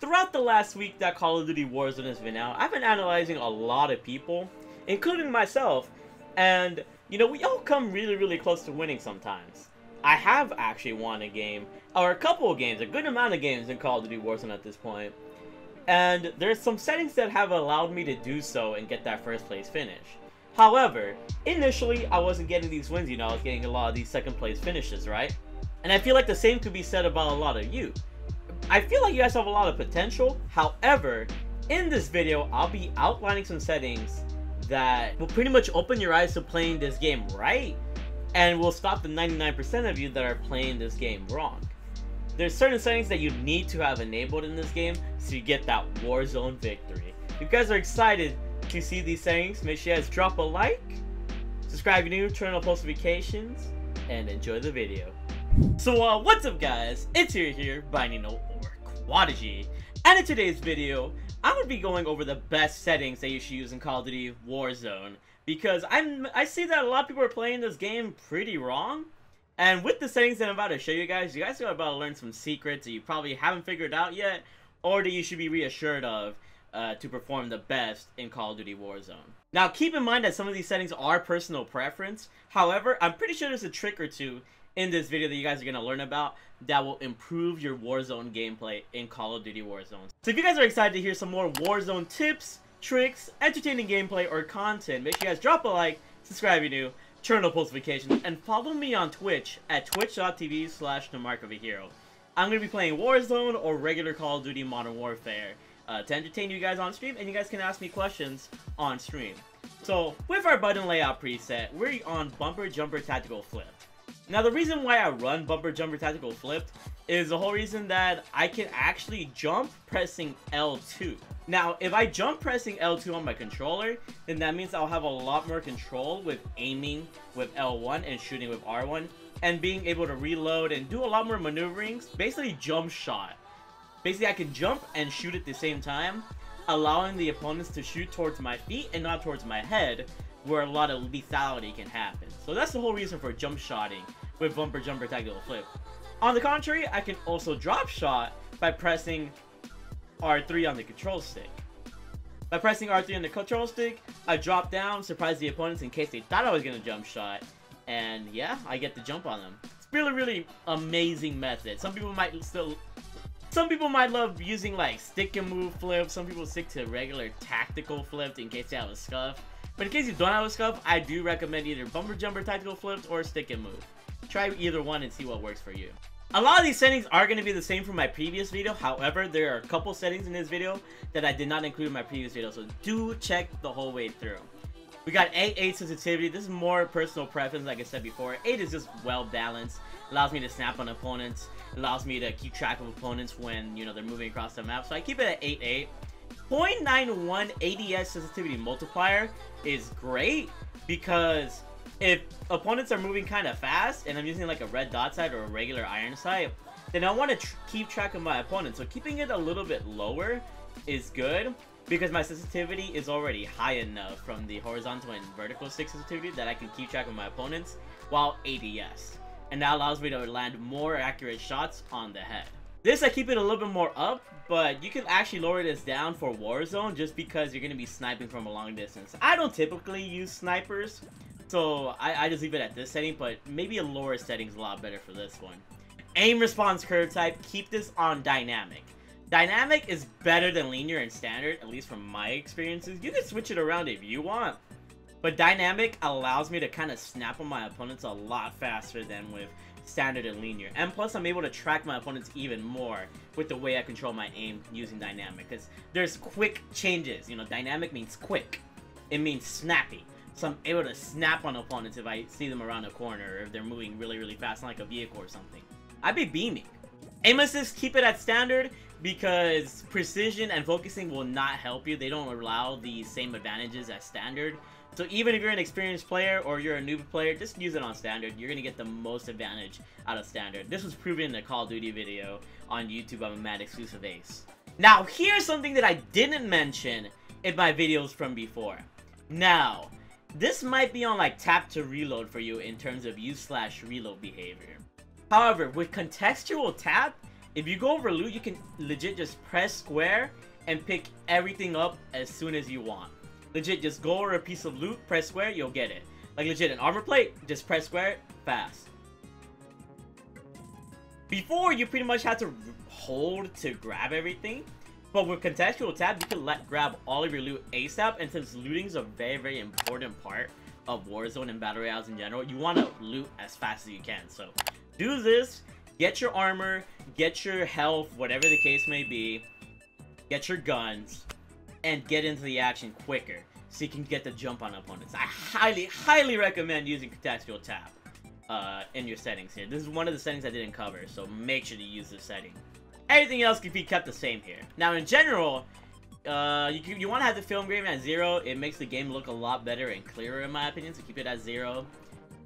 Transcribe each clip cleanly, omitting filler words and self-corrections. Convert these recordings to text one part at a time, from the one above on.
throughout the last week that Call of Duty Warzone has been out, I've been analyzing a lot of people, including myself, and, you know, we all come really close to winning sometimes. I have actually won a game, or a couple of games, a good amount of games in Call of Duty Warzone at this point. And there's some settings that have allowed me to do so and get that first place finish. However, initially, I wasn't getting these wins, you know, I was getting a lot of these second place finishes, right? And I feel like the same could be said about a lot of you. I feel like you guys have a lot of potential. However, in this video, I'll be outlining some settings that will pretty much open your eyes to playing this game right, and will stop the 99% of you that are playing this game wrong. There's certain settings that you need to have enabled in this game so you get that Warzone victory. If you guys are excited to see these settings, make sure you guys drop a like, subscribe if you're new, turn on post notifications, and enjoy the video. So what's up guys, it's here, Bayanino or Quadigy, and in today's video, I'm going to be going over the best settings that you should use in Call of Duty Warzone, because I see that a lot of people are playing this game pretty wrong. And with the settings that I'm about to show you guys are about to learn some secrets that you probably haven't figured out yet, or that you should be reassured of to perform the best in Call of Duty Warzone. Now, keep in mind that some of these settings are personal preference. However, I'm pretty sure there's a trick or two in this video that you guys are going to learn about that will improve your Warzone gameplay in Call of Duty Warzone. So if you guys are excited to hear some more Warzone tips, tricks, entertaining gameplay, or content, make sure you guys drop a like, subscribe if you're new, turn on post notifications, and follow me on Twitch at twitch.tv/TheMarkOfAHero. I'm going to be playing Warzone or regular Call of Duty Modern Warfare to entertain you guys on stream, and you guys can ask me questions on stream. So, with our button layout preset, we're on Bumper Jumper Tactical Flipped. Now, the reason why I run Bumper Jumper Tactical Flipped is the whole reason that I can actually jump pressing L2. Now, if I jump pressing L2 on my controller, then that means I'll have a lot more control with aiming with L1 and shooting with R1, and being able to reload and do a lot more maneuverings, basically jump shot. Basically, I can jump and shoot at the same time, allowing the opponents to shoot towards my feet and not towards my head, where a lot of lethality can happen. So that's the whole reason for jump shotting with Bumper Jumper Tactical Flip. On the contrary, I can also drop shot by pressing R3 on the control stick. By pressing R3 on the control stick, I drop down, surprise the opponents in case they thought I was going to jump shot, and yeah, I get the jump on them. It's really amazing method. Some people might love using like stick and move flip. Some people stick to regular tactical flip in case they have a scuff. But in case you don't have a scuff, I do recommend either Bumper Jumper Tactical Flips or stick and move. Try either one and see what works for you. A lot of these settings are going to be the same from my previous video. However, there are a couple settings in this video that I did not include in my previous video, so do check the whole way through. We got 8 sensitivity. This is more personal preference, like I said before. 8 is just well balanced. Allows me to snap on opponents. Allows me to keep track of opponents when, you know, they're moving across the map. So I keep it at 8.8. 0.91 ADS sensitivity multiplier is great because if opponents are moving kind of fast and I'm using like a red dot sight or a regular iron sight, then I want to keep track of my opponents. So keeping it a little bit lower is good because my sensitivity is already high enough from the horizontal and vertical stick sensitivity that I can keep track of my opponents while ADS. And that allows me to land more accurate shots on the head. This, I keep it a little bit more up, but you can actually lower this down for Warzone just because you're going to be sniping from a long distance. I don't typically use snipers, so I just leave it at this setting, but maybe a lower setting is a lot better for this one. Aim response curve type, keep this on dynamic. Dynamic is better than linear and standard, at least from my experiences. You can switch it around if you want, but dynamic allows me to kind of snap on my opponents a lot faster than with standard and linear. And plus, I'm able to track my opponents even more with the way I control my aim using dynamic, because there's quick changes. You know, dynamic means quick. It means snappy. So I'm able to snap on opponents if I see them around a corner or if they're moving really fast like a vehicle or something. I'd be beaming. Aim assist, keep it at standard because precision and focusing will not help you. They don't allow the same advantages as standard. So even if you're an experienced player or you're a noob player, just use it on standard. You're going to get the most advantage out of standard. This was proven in the Call of Duty video on YouTube. I'm a mad exclusive ace. Now, here's something that I didn't mention in my videos from before. Now, this might be on like tap to reload for you in terms of use/reload behavior. However, with contextual tap, If you go over loot, you can legit just press square and pick everything up as soon as you want. Legit, just go over a piece of loot, press square, you'll get it. Like legit, an armor plate, just press square, fast. Before, you pretty much had to hold to grab everything. But with contextual tab, you can grab all of your loot ASAP. And since looting is a very, very important part of Warzone and Battle Royales in general, you want to loot as fast as you can. So, do this. Get your armor, get your health, whatever the case may be. Get your guns, and get into the action quicker, so you can get the jump on opponents. I highly, highly recommend using contextual tab in your settings here. This is one of the settings I didn't cover, so make sure to use this setting. Everything else can be kept the same here. Now, in general, you want to have the film grain at 0. It makes the game look a lot better and clearer, in my opinion, so keep it at 0.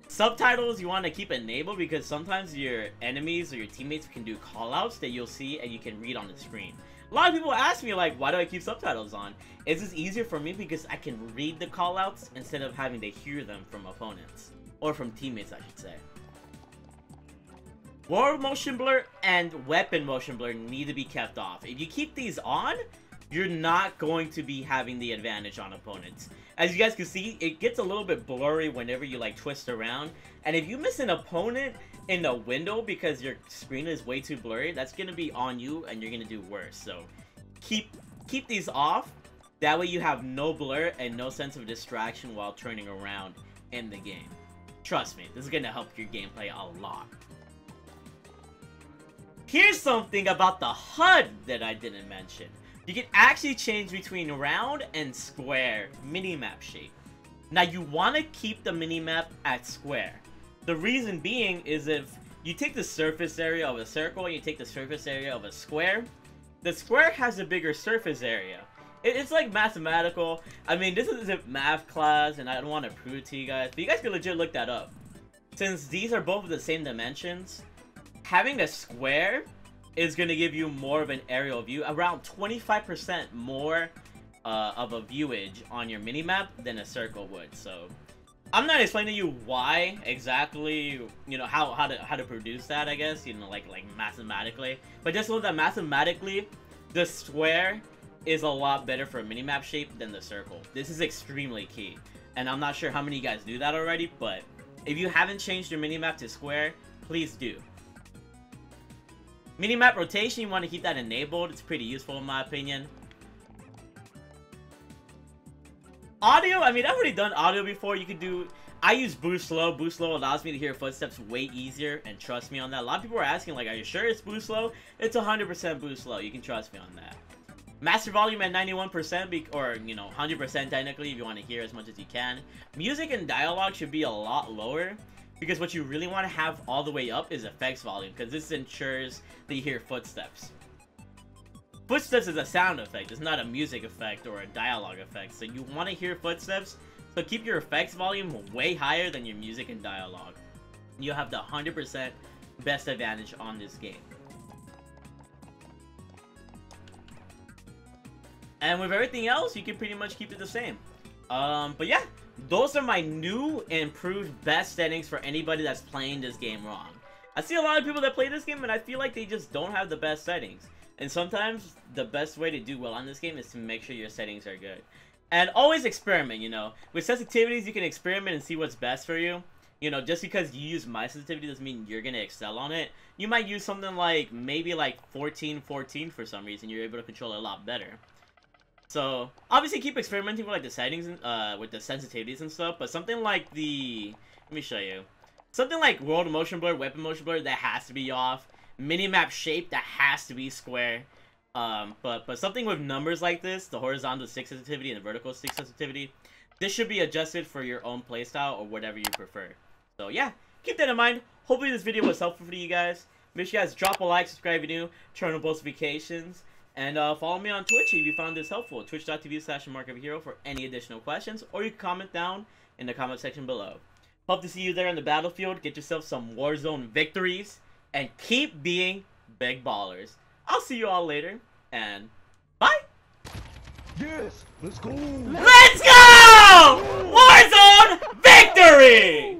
Subtitles, you want to keep enabled because sometimes your enemies or your teammates can do callouts that you'll see and you can read on the screen. A lot of people ask me, like, why do I keep subtitles on? It's just easier for me because I can read the callouts instead of having to hear them from opponents. Or from teammates, I should say. World motion blur and weapon motion blur need to be kept off. If you keep these on, you're not going to be having the advantage on opponents. As you guys can see, it gets a little bit blurry whenever you like twist around. And if you miss an opponent in the window because your screen is way too blurry, that's going to be on you and you're going to do worse. So keep these off. That way you have no blur and no sense of distraction while turning around in the game. Trust me, this is going to help your gameplay a lot. Here's something about the HUD that I didn't mention. You can actually change between round and square minimap shape. Now you want to keep the minimap at square. The reason being is if you take the surface area of a circle and you take the surface area of a square, the square has a bigger surface area. It's like mathematical. I mean, this is a math class and I don't want to prove it to you guys, but you guys can legit look that up. Since these are both of the same dimensions, having a square is going to give you more of an aerial view, around 25% more of a viewage on your minimap than a circle would. So I'm not explaining to you why exactly, you know, how to produce that, I guess, you know, like mathematically, but just know that mathematically the square is a lot better for a minimap shape than the circle. This is extremely key, and I'm not sure how many of you guys do that already, but if you haven't changed your minimap to square, please do. Minimap rotation, you want to keep that enabled. It's pretty useful in my opinion. Audio, I mean, I've already done audio before. You could do, I use boost slow. Boost slow allows me to hear footsteps way easier, and trust me on that. A lot of people are asking, like, are you sure it's boost slow? It's 100% boost slow. You can trust me on that. Master volume at 91%, or, you know, 100% technically if you want to hear as much as you can. Music and dialogue should be a lot lower, because what you really want to have all the way up is effects volume, because this ensures that you hear footsteps. Footsteps is a sound effect, it's not a music effect or a dialogue effect, so you want to hear footsteps, so keep your effects volume way higher than your music and dialogue. You'll have the 100% best advantage on this game. And with everything else, you can pretty much keep it the same. But yeah, those are my new improved best settings for anybody that's playing this game wrong. I see a lot of people that play this game and I feel like they just don't have the best settings. And sometimes the best way to do well on this game is to make sure your settings are good. And always experiment, you know. With sensitivities, you can experiment and see what's best for you. You know, just because you use my sensitivity doesn't mean you're going to excel on it. You might use something like, maybe like 1414 for some reason. You're able to control it a lot better. So, obviously keep experimenting with like the settings, with the sensitivities and stuff, but something like the, let me show you. Something like world motion blur, weapon motion blur, that has to be off. Minimap shape, that has to be square. But something with numbers like this, the horizontal stick sensitivity and the vertical stick sensitivity, this should be adjusted for your own playstyle or whatever you prefer. So yeah, keep that in mind. Hopefully this video was helpful for you guys. Make sure you guys drop a like, subscribe if you're new, turn on post notifications. And follow me on Twitch if you found this helpful. Twitch.tv/TheMarkOfAHero for any additional questions. Or you can comment down in the comment section below. Hope to see you there on the battlefield. Get yourself some Warzone victories. And keep being big ballers. I'll see you all later. And bye! Yes! Let's go! Let's go! Warzone victory!